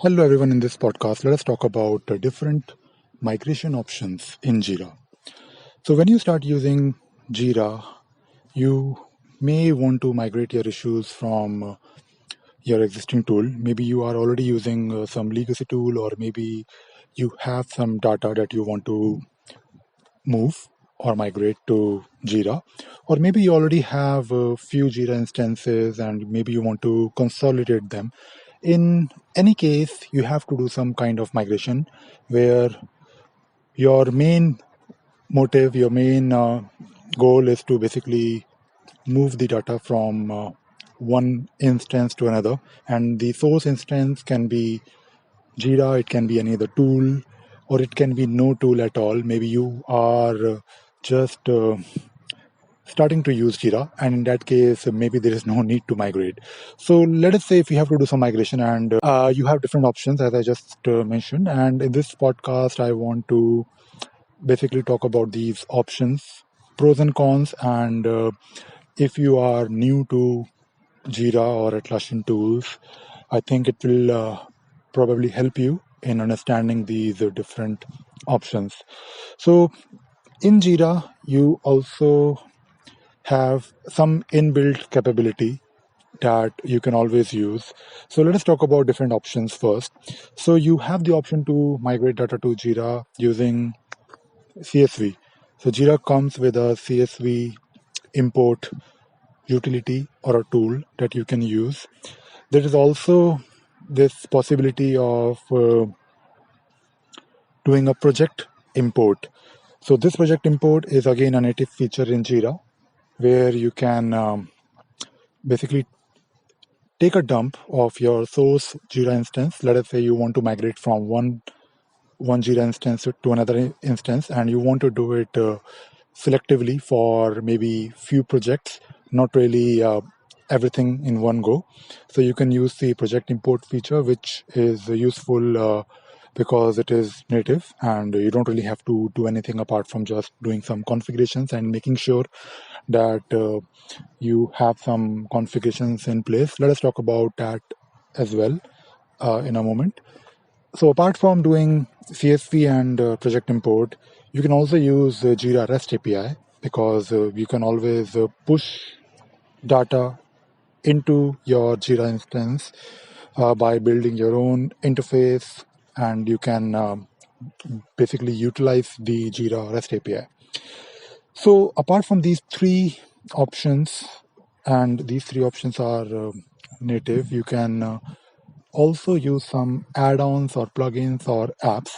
Hello, everyone. In this podcast, let us talk about different migration options in Jira. So, when you start using Jira, you may want to migrate your issues from your existing tool. Maybe you are already using some legacy tool, or maybe you have some data that you want to move or migrate to Jira, or maybe you already have a few Jira instances and maybe you want to consolidate them. In any case, you have to do some kind of migration where your main motive, your main goal is to basically move the data from one instance to another. And the source instance can be Jira, it can be any other tool, or it can be no tool at all. Maybe you are just starting to use Jira, and in that case, maybe there is no need to migrate. So let us say if you have to do some migration and you have different options, as I just mentioned. And in this podcast, I want to basically talk about these options, pros and cons, and if you are new to Jira or Atlassian tools, I think it will probably help you in understanding these different options. So in Jira, you also have some inbuilt capability that you can always use. So let us talk about different options first. So you have the option to migrate data to Jira using CSV. So Jira comes with a CSV import utility or a tool that you can use. There is also this possibility of doing a project import. So this project import is again a native feature in Jira where you can basically take a dump of your source Jira instance. Let us say you want to migrate from one Jira instance to another instance, and you want to do it selectively for maybe few projects, not really everything in one go. So you can use the project import feature, which is useful because it is native and you don't really have to do anything apart from just doing some configurations and making sure that you have some configurations in place. Let us talk about that as well in a moment. So apart from doing CSV and project import, you can also use Jira REST API because you can always push data into your Jira instance by building your own interface, and you can basically utilize the Jira REST API. So apart from these three options, and these three options are native, you can also use some add-ons or plugins or apps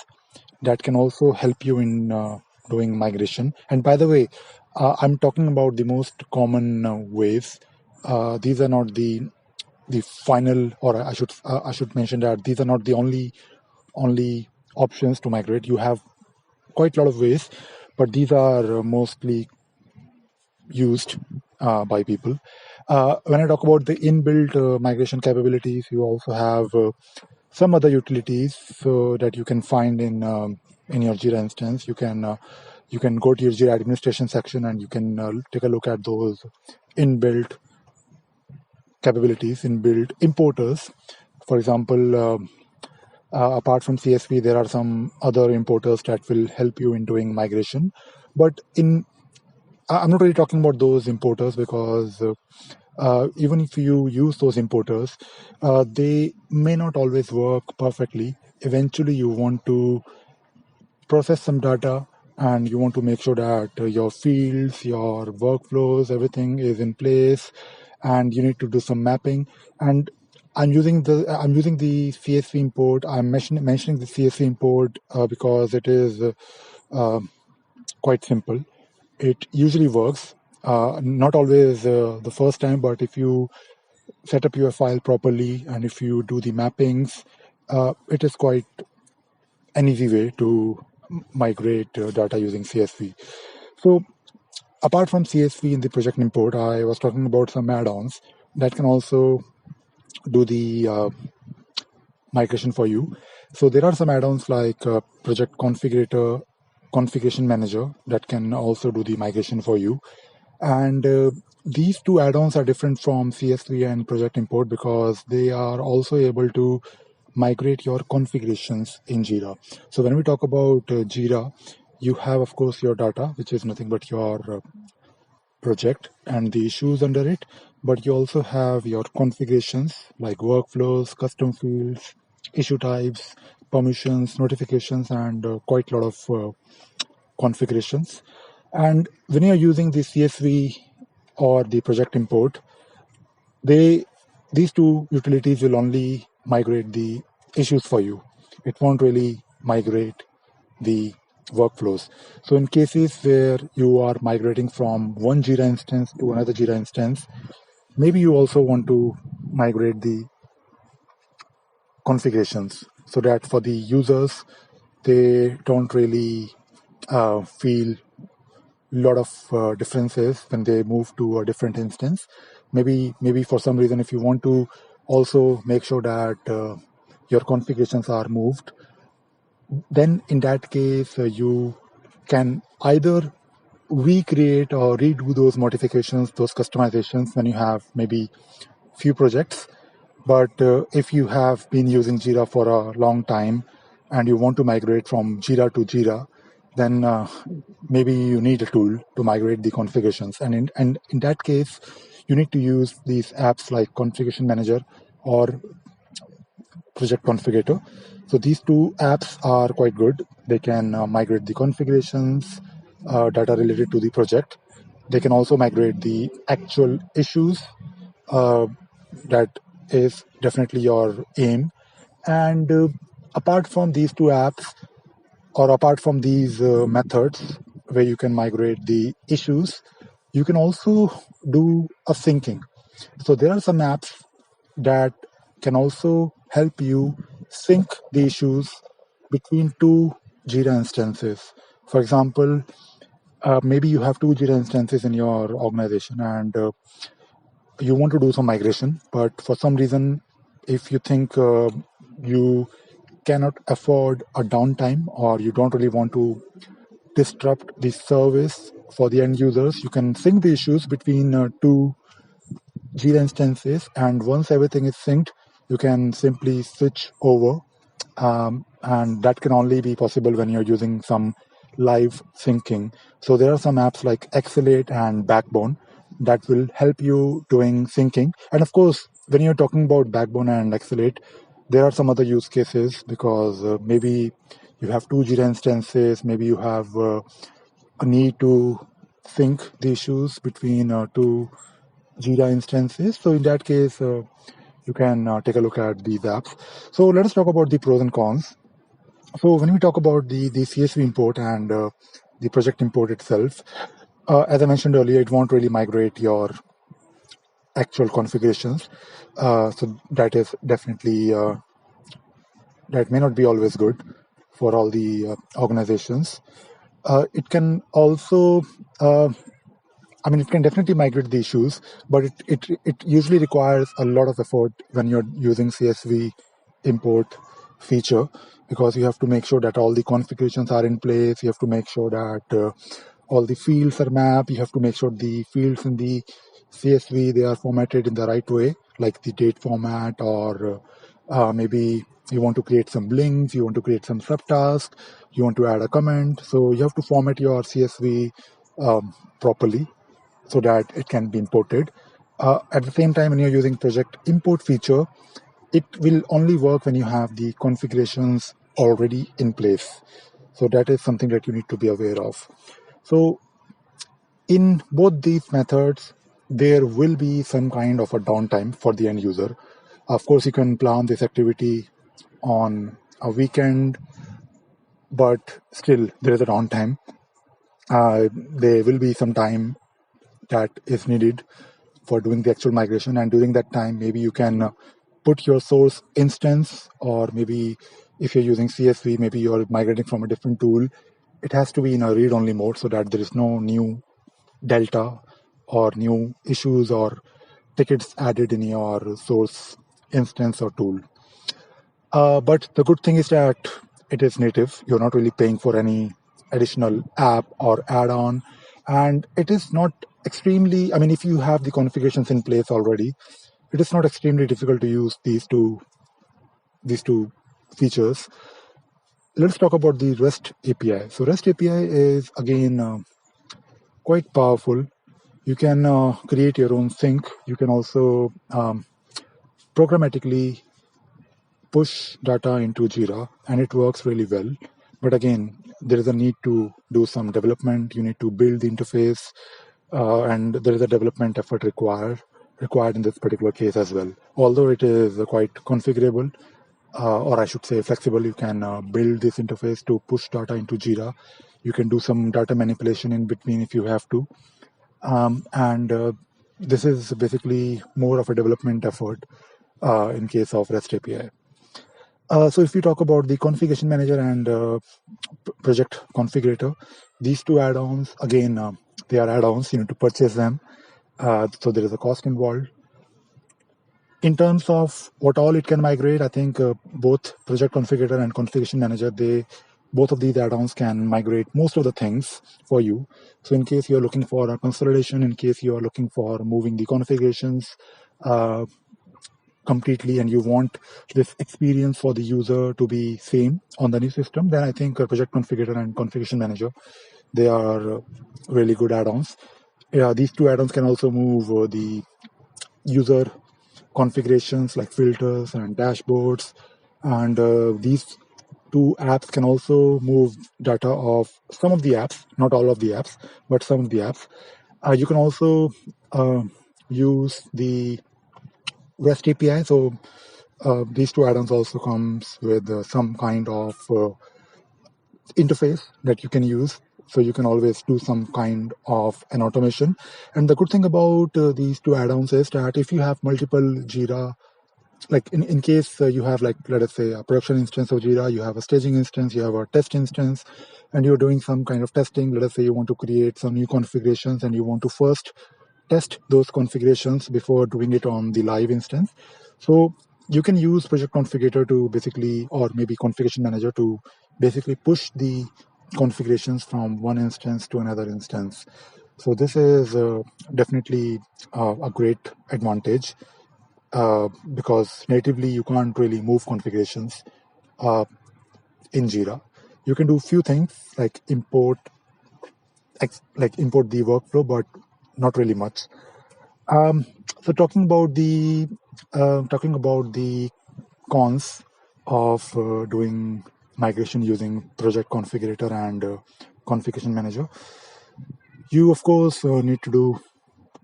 that can also help you in doing migration. And by the way, I'm talking about the most common ways. These are not the final, or I should mention that these are not the only options to migrate. You have quite a lot of ways, but these are mostly used by people. When I talk about the inbuilt migration capabilities, you also have some other utilities so that you can find in your Jira instance. You can go to your Jira administration section and you can take a look at those inbuilt capabilities, inbuilt importers. For example, apart from CSV, there are some other importers that will help you in doing migration. But I'm not really talking about those importers because even if you use those importers, they may not always work perfectly. Eventually, you want to process some data and you want to make sure that your fields, your workflows, everything is in place, and you need to do some mapping. And I'm using the CSV import. I'm mentioning the CSV import because it is quite simple. It usually works. Not always the first time, but if you set up your file properly and if you do the mappings, it is quite an easy way to migrate data using CSV. So apart from CSV in the project import, I was talking about some add-ons that can also do the migration for you. So there are some add-ons like Project Configurator, Configuration Manager that can also do the migration for you. And these two add-ons are different from CSV and Project Import because they are also able to migrate your configurations in Jira. So when we talk about Jira, you have, of course, your data, which is nothing but your project and the issues under it, but you also have your configurations like workflows, custom fields, issue types, permissions, notifications, and quite a lot of configurations. And when you're using the CSV or the project import, these two utilities will only migrate the issues for you. It won't really migrate the workflows. So in cases where you are migrating from one Jira instance to another Jira instance, maybe you also want to migrate the configurations so that for the users, they don't really feel lot of differences when they move to a different instance. Maybe for some reason, if you want to also make sure that your configurations are moved, then in that case you can either recreate or redo those modifications, those customizations when you have maybe few projects. But if you have been using Jira for a long time and you want to migrate from Jira to Jira, then maybe you need a tool to migrate the configurations. And in that case, you need to use these apps like Configuration Manager or Project Configurator. So these two apps are quite good. They can migrate the configurations, data related to the project. They can also migrate the actual issues. That is definitely your aim. And apart from these two apps, or apart from these methods where you can migrate the issues, you can also do a syncing. So there are some apps that can also help you sync the issues between two Jira instances. For example, maybe you have two Jira instances in your organization and you want to do some migration, but for some reason, if you think you cannot afford a downtime or you don't really want to disrupt the service for the end users, you can sync the issues between two Jira instances, and once everything is synced, you can simply switch over, and that can only be possible when you're using some live syncing. So there are some apps like Exalate and Backbone that will help you doing syncing. And of course, when you're talking about Backbone and Exalate, there are some other use cases because maybe you have two Jira instances, maybe you have a need to sync the issues between two Jira instances. So in that case, you can take a look at these apps. So let us talk about the pros and cons. So when we talk about the CSV import and the project import itself, as I mentioned earlier, it won't really migrate your actual configurations. So that is definitely, that may not be always good for all the organizations. It can also, it can definitely migrate the issues, but it usually requires a lot of effort when you're using CSV import feature, because you have to make sure that all the configurations are in place. You have to make sure that all the fields are mapped. You have to make sure the fields in the CSV, they are formatted in the right way, like the date format, or maybe you want to create some links, you want to create some subtasks, you want to add a comment. So you have to format your CSV properly so that it can be imported. At the same time, when you're using project import feature, it will only work when you have the configurations already in place. So that is something that you need to be aware of. So in both these methods, there will be some kind of a downtime for the end user. Of course, you can plan this activity on a weekend, but still there is a downtime. There will be some time that is needed for doing the actual migration, and during that time maybe you can put your source instance, or maybe if you're using CSV, maybe you're migrating from a different tool, it has to be in a read-only mode so that there is no new delta or new issues or tickets added in your source instance or tool. But the good thing is that it is native. You're not really paying for any additional app or add-on. And it is not extremely, if you have the configurations in place already, it is not extremely difficult to use these two features. Let's talk about the REST API. So REST API is again quite powerful. You can create your own sync. You can also programmatically push data into Jira, and it works really well. But again, there is a need to do some development. You need to build the interface, and there is a development effort required in this particular case as well. Although it is quite configurable, or I should say flexible, you can build this interface to push data into Jira. You can do some data manipulation in between if you have to. And this is basically more of a development effort in case of REST API. So if we talk about the configuration manager and project configurator, these two add-ons, again, they are add-ons. You need to purchase them. So there is a cost involved. In terms of what all it can migrate, I think both project configurator and configuration manager, both of these add-ons can migrate most of the things for you. So in case you're looking for a consolidation, in case you're looking for moving the configurations completely, and you want this experience for the user to be same on the new system, then I think project configurator and configuration manager, they are really good add-ons. These two add-ons can also move the user configurations like filters and dashboards, and these two apps can also move data of some of the apps, not all of the apps, but some of the apps. You can also use the REST API. So these two add-ons also comes with some kind of interface that you can use. So you can always do some kind of an automation. And the good thing about these two add-ons is that if you have multiple Jira, like in case you have, like, let us say, a production instance of Jira, you have a staging instance, you have a test instance, and you're doing some kind of testing. Let us say you want to create some new configurations and you want to first test those configurations before doing it on the live instance. So you can use Project Configurator to basically, or maybe Configuration Manager to basically push the configurations from one instance to another instance. So this is definitely a great advantage because natively you can't really move configurations in Jira. You can do few things like import the workflow, but not really much. So talking about the cons of doing migration using Project Configurator and Configuration Manager, you of course need to do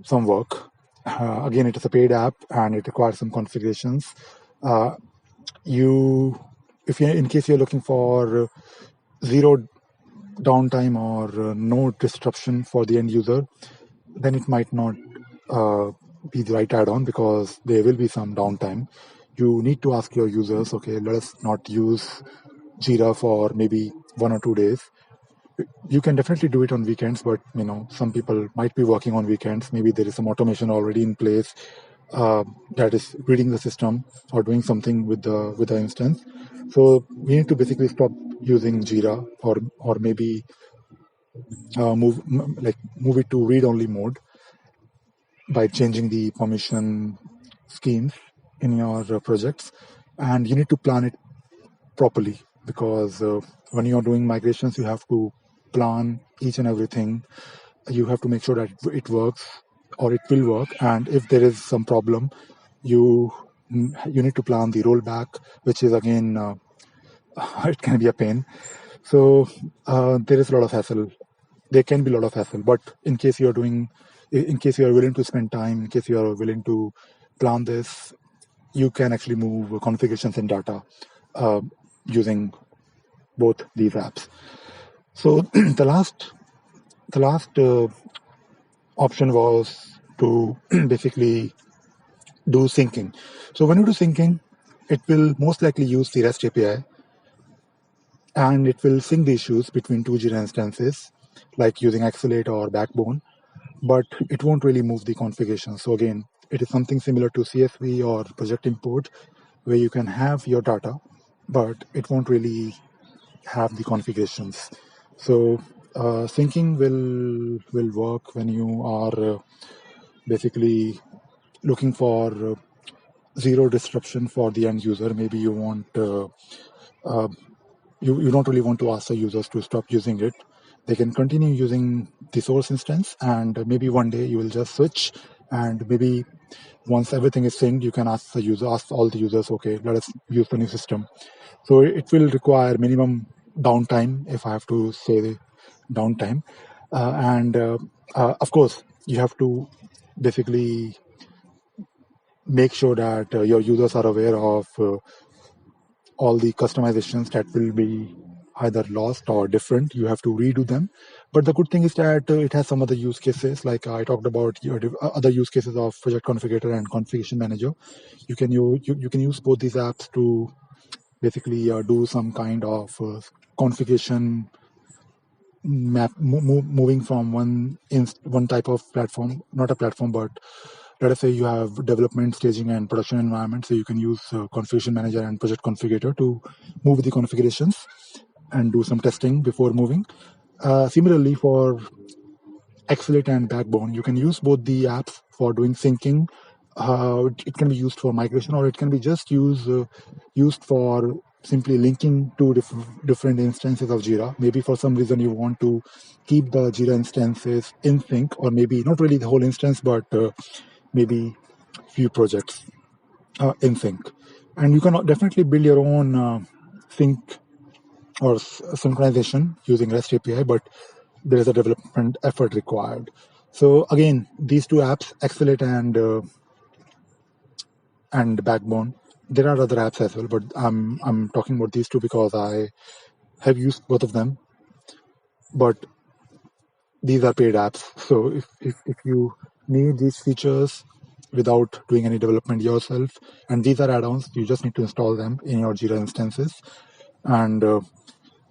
some work. Again, it is a paid app and it requires some configurations. In case you're looking for zero downtime or no disruption for the end user, then it might not be the right add-on because there will be some downtime. You need to ask your users, okay, let us not use Jira for maybe 1 or 2 days. You can definitely do it on weekends, but some people might be working on weekends. Maybe there is some automation already in place that is reading the system or doing something with the instance. So we need to basically stop using Jira, or maybe move it to read-only mode by changing the permission schemes in your projects. And you need to plan it properly because when you're doing migrations, you have to plan each and everything. You have to make sure that it works or it will work. And if there is some problem, you need to plan the rollback, which is again, it can be a pain. So there is a lot of hassle. There can be a lot of hassle, but in case you are willing to spend time, in case you are willing to plan this, you can actually move configurations and data using both these apps. So the last option was to basically do syncing. So when you do syncing, it will most likely use the REST API and it will sync the issues between two Jira instances, like using Exalate or Backbone, but it won't really move the configuration. So again, it is something similar to CSV or project import, where you can have your data, but it won't really have the configurations. So syncing will work when you are basically looking for zero disruption for the end user. Maybe you want you don't really want to ask the users to stop using it. They can continue using the source instance, and maybe one day you will just switch, and maybe once everything is synced, you can ask all the users, okay, let us use the new system. So it will require minimum downtime, if I have to say the downtime. And of course, you have to basically make sure that your users are aware of all the customizations that will be either lost or different. You have to redo them. But the good thing is that it has some other use cases, like I talked about other use cases of Project Configurator and Configuration Manager. You can use both these apps to basically do some kind of configuration moving from one type of platform, not a platform, but let us say you have development, staging, and production environment. So you can use Configuration Manager and Project Configurator to move the configurations and do some testing before moving. Similarly, for Exalate and Backbone, you can use both the apps for doing syncing. It can be used for migration, or it can be just used for simply linking two different instances of Jira. Maybe for some reason you want to keep the Jira instances in sync, or maybe not really the whole instance, but maybe few projects in sync. And you can definitely build your own sync or synchronization using REST API, but there is a development effort required. So again, these two apps, Exalate and Backbone. There are other apps as well, but I'm talking about these two because I have used both of them. But these are paid apps, so if you need these features without doing any development yourself, and these are add-ons, you just need to install them in your Jira instances, and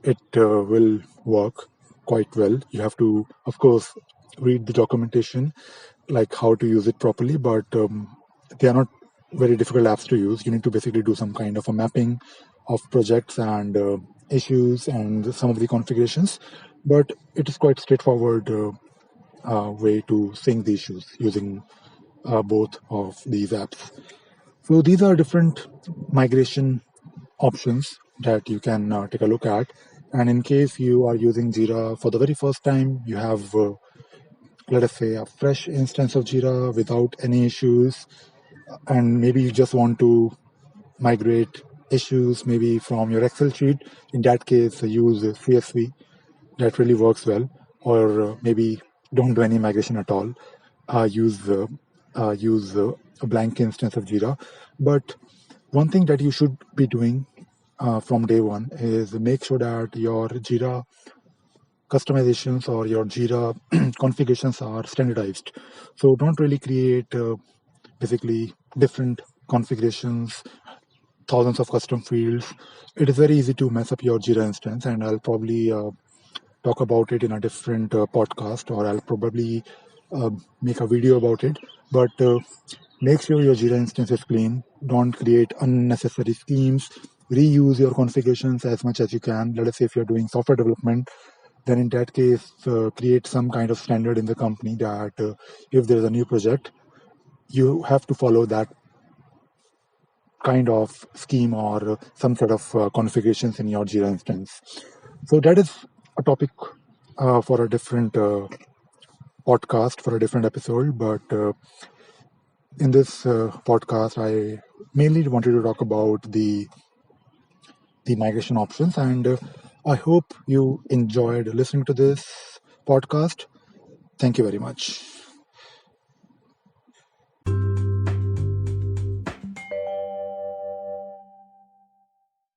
it will work quite well. You have to, of course, read the documentation, like how to use it properly, but they are not very difficult apps to use. You need to basically do some kind of a mapping of projects and issues and some of the configurations, but it is quite straightforward way to sync the issues using both of these apps. So these are different migration options that you can take a look at. And in case you are using Jira for the very first time, you have, let us say, a fresh instance of Jira without any issues, and maybe you just want to migrate issues maybe from your Excel sheet. In that case, use CSV. That really works well. Or maybe don't do any migration at all. Use a blank instance of Jira. But one thing that you should be doing from day one is make sure that your Jira customizations or your Jira configurations are standardized. So don't really create basically different configurations, thousands of custom fields. It is very easy to mess up your Jira instance, and I'll probably talk about it in a different podcast, or I'll probably make a video about it. But make sure your Jira instance is clean. Don't create unnecessary schemes. Reuse your configurations as much as you can. Let us say if you're doing software development, then in that case, create some kind of standard in the company that if there's a new project, you have to follow that kind of scheme or some sort of configurations in your Jira instance. So that is a topic for a different podcast, for a different episode. But in this podcast, I mainly wanted to talk about the migration options, and I hope you enjoyed listening to this podcast. Thank you very much.